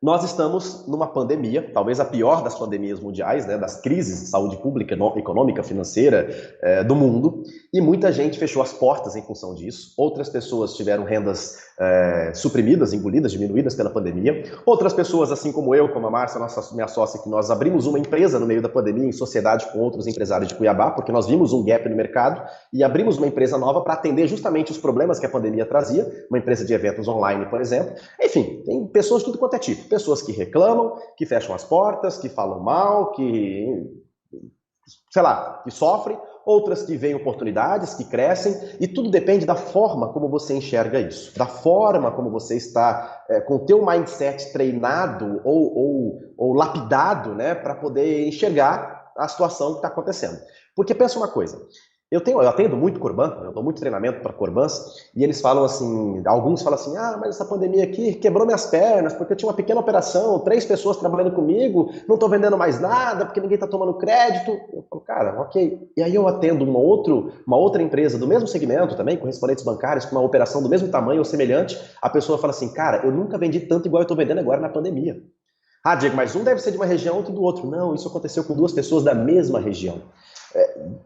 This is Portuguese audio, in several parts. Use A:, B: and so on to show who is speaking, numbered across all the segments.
A: Nós estamos numa pandemia, talvez a pior das pandemias mundiais, né, das crises de saúde pública, econômica, financeira do mundo, e muita gente fechou as portas em função disso. Outras pessoas tiveram rendas suprimidas, engolidas, diminuídas pela pandemia. Outras pessoas, assim como eu, como a Márcia, minha sócia, que nós abrimos uma empresa no meio da pandemia em sociedade com outros empresários de Cuiabá, porque nós vimos um gap no mercado e abrimos uma empresa nova para atender justamente os problemas que a pandemia trazia, uma empresa de eventos online, por exemplo. Enfim, tem pessoas de tudo quanto é tipo. Pessoas que reclamam, que fecham as portas, que falam mal, que, sei lá, que sofrem, outras que veem oportunidades, que crescem, e tudo depende da forma como você enxerga isso, da forma como você está com o teu mindset treinado ou lapidado, né, para poder enxergar a situação que está acontecendo. Porque pensa uma coisa, eu atendo muito Corban, eu dou muito treinamento para Corbans, e eles falam assim, alguns falam assim, mas essa pandemia aqui quebrou minhas pernas, porque eu tinha uma pequena operação, 3 pessoas trabalhando comigo, não estou vendendo mais nada, porque ninguém está tomando crédito. Eu falo, cara, ok. E aí eu atendo uma outra empresa do mesmo segmento também, correspondentes bancários, com uma operação do mesmo tamanho ou semelhante, a pessoa fala assim, cara, eu nunca vendi tanto igual eu estou vendendo agora na pandemia. Ah, Diego, mas um deve ser de uma região, outro do outro. Não, isso aconteceu com 2 pessoas da mesma região.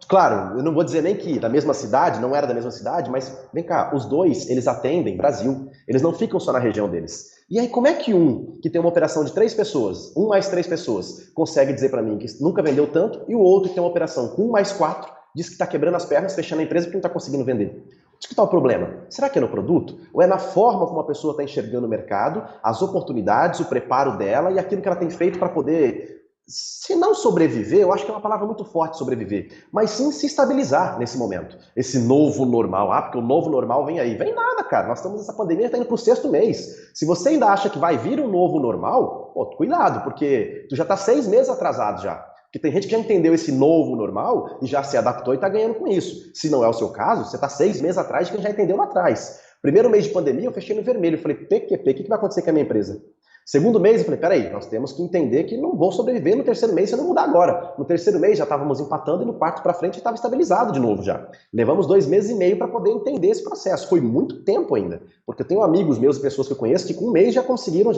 A: Claro, eu não vou dizer nem que da mesma cidade, não era da mesma cidade, mas vem cá, os dois, eles atendem Brasil, eles não ficam só na região deles. E aí, como é que um que tem uma operação de 3 pessoas, um mais 3 pessoas, consegue dizer para mim que nunca vendeu tanto, e o outro que tem uma operação com 1 mais 4, diz que está quebrando as pernas, fechando a empresa porque não está conseguindo vender? Onde que está o problema? Será que é no produto? Ou é na forma como a pessoa está enxergando o mercado, as oportunidades, o preparo dela e aquilo que ela tem feito para poder, se não sobreviver, eu acho que é uma palavra muito forte sobreviver, mas sim se estabilizar nesse momento. Esse novo normal, porque o novo normal vem aí. Vem nada, cara. Nós estamos nessa pandemia, está indo para o 6º mês. Se você ainda acha que vai vir um novo normal, cuidado, porque tu já está 6 meses atrasado já. Porque tem gente que já entendeu esse novo normal e já se adaptou e está ganhando com isso. Se não é o seu caso, você está 6 meses atrás de quem já entendeu lá atrás. Primeiro mês de pandemia, eu fechei no vermelho. Eu falei, PQP, o que vai acontecer com a minha empresa? Segundo mês, eu falei, peraí, nós temos que entender que não vou sobreviver no 3º mês se eu não mudar agora. No 3º mês já estávamos empatando e no 4º para frente estava estabilizado de novo já. Levamos 2 meses e meio para poder entender esse processo. Foi muito tempo ainda, porque eu tenho amigos meus e pessoas que eu conheço que com 1 mês já conseguiram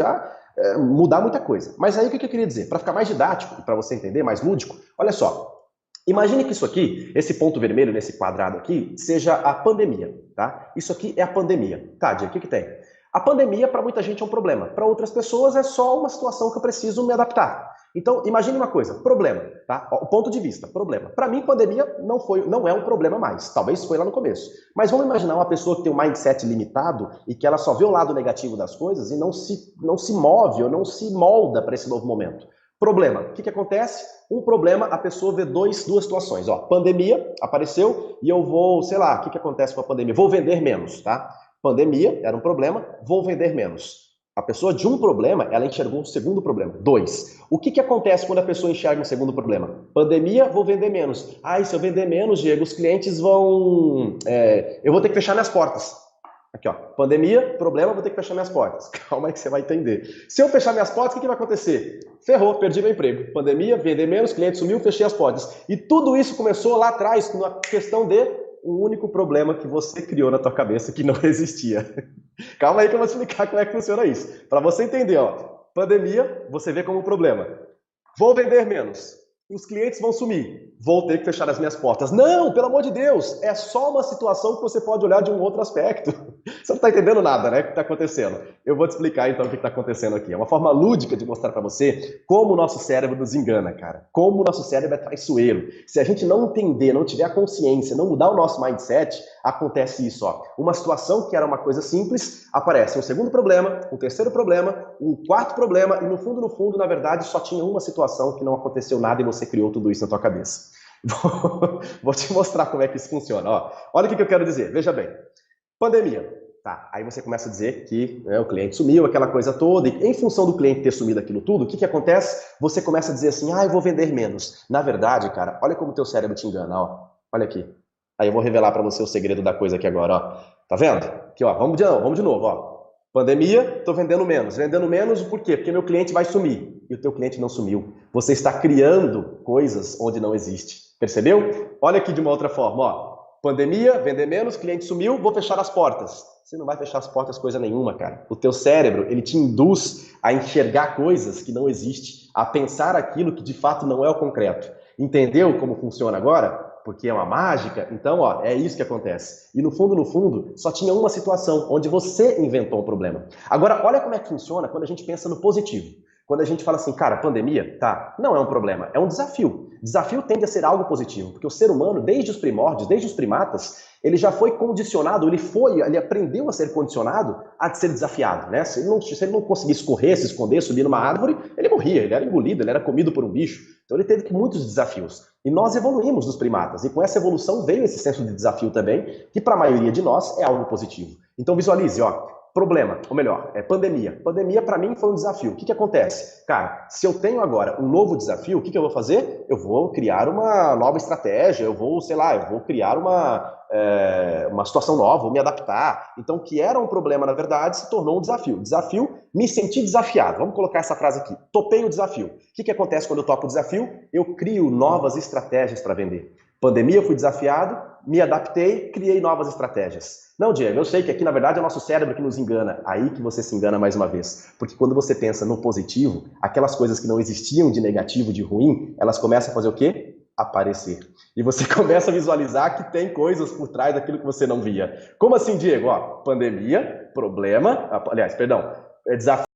A: mudar muita coisa. Mas aí o que eu queria dizer? Para ficar mais didático e para você entender, mais lúdico, olha só. Imagine que isso aqui, esse ponto vermelho nesse quadrado aqui, seja a pandemia, tá? Isso aqui é a pandemia. Tá, Diego, o que tem? A pandemia, para muita gente, é um problema. Para outras pessoas, é só uma situação que eu preciso me adaptar. Então, imagine uma coisa, problema, tá? O ponto de vista, problema. Para mim, pandemia não é um problema mais. Talvez foi lá no começo. Mas vamos imaginar uma pessoa que tem um mindset limitado e que ela só vê o lado negativo das coisas e não se move ou não se molda para esse novo momento. Problema. O que acontece? Um problema, a pessoa vê duas situações. Ó, pandemia apareceu e eu vou, sei lá, o que acontece com a pandemia? Vou vender menos, tá? Pandemia era um problema, vou vender menos. A pessoa de um problema, ela enxergou um segundo problema. 2. O que acontece quando a pessoa enxerga um segundo problema? Pandemia, vou vender menos. Se eu vender menos, Diego, os clientes vão... eu vou ter que fechar minhas portas. Aqui, ó. Pandemia, problema, vou ter que fechar minhas portas. Calma aí que você vai entender. Se eu fechar minhas portas, o que vai acontecer? Ferrou, perdi meu emprego. Pandemia, vender menos, cliente sumiu, fechei as portas. E tudo isso começou lá atrás, com a questão de um único problema que você criou na tua cabeça que não existia. Calma aí que eu vou explicar como é que funciona isso. Para você entender, ó, pandemia, você vê como um problema. Vou vender menos. Os clientes vão sumir. Vou ter que fechar as minhas portas. Não, pelo amor de Deus, é só uma situação que você pode olhar de um outro aspecto. Você não está entendendo nada, né, o que está acontecendo. Eu vou te explicar então o que está acontecendo aqui. É uma forma lúdica de mostrar para você como o nosso cérebro nos engana, cara. Como o nosso cérebro é traiçoeiro. Se a gente não entender, não tiver a consciência, não mudar o nosso mindset, acontece isso, ó. Uma situação que era uma coisa simples, aparece um segundo problema, um terceiro problema, um quarto problema, e no fundo, na verdade, só tinha uma situação que não aconteceu nada e você criou tudo isso na tua cabeça. Vou te mostrar como é que isso funciona, ó. Olha o que eu quero dizer, veja bem. Pandemia. Tá, aí você começa a dizer que o cliente sumiu, aquela coisa toda, e em função do cliente ter sumido aquilo tudo, o que acontece? Você começa a dizer assim, eu vou vender menos. Na verdade, cara, olha como o teu cérebro te engana, ó. Olha aqui. Aí eu vou revelar para você o segredo da coisa aqui agora, ó. Tá vendo? Aqui, ó, vamos de novo, ó. Pandemia, tô vendendo menos. Vendendo menos por quê? Porque meu cliente vai sumir. E o teu cliente não sumiu. Você está criando coisas onde não existe. Percebeu? Olha aqui de uma outra forma, ó. pandemia, vender menos, cliente sumiu, vou fechar as portas. Você não vai fechar as portas coisa nenhuma, cara. O teu cérebro, ele te induz a enxergar coisas que não existem, a pensar aquilo que de fato não é o concreto. Entendeu como funciona agora? Porque é uma mágica? Então, ó, é isso que acontece. E no fundo, só tinha uma situação onde você inventou o problema. Agora, olha como é que funciona quando a gente pensa no positivo. Quando a gente fala assim, cara, pandemia, tá, não é um problema, é um desafio. Desafio tende a ser algo positivo, porque o ser humano, desde os primórdios, desde os primatas, ele já foi condicionado, ele aprendeu a ser condicionado a ser desafiado, né? Se ele não conseguisse correr, se esconder, subir numa árvore, ele morria, ele era engolido, ele era comido por um bicho. Então ele teve muitos desafios. E nós evoluímos dos primatas, e com essa evolução veio esse senso de desafio também, que para a maioria de nós é algo positivo. Então visualize, ó, problema, ou melhor, pandemia. Pandemia para mim foi um desafio. O que acontece? Cara, se eu tenho agora um novo desafio, o que eu vou fazer? Eu vou criar uma nova estratégia, eu vou criar uma situação nova, vou me adaptar. Então, o que era um problema, na verdade, se tornou um desafio. Desafio, me senti desafiado. Vamos colocar essa frase aqui. Topei o desafio. O que acontece quando eu topo o desafio? Eu crio novas estratégias para vender. Pandemia, eu fui desafiado, me adaptei, criei novas estratégias. Não, Diego, eu sei que aqui, na verdade, é o nosso cérebro que nos engana. Aí que você se engana mais uma vez. Porque quando você pensa no positivo, aquelas coisas que não existiam de negativo, de ruim, elas começam a fazer o quê? Aparecer. E você começa a visualizar que tem coisas por trás daquilo que você não via. Como assim, Diego? Ó, pandemia, problema, aliás, perdão, desafio.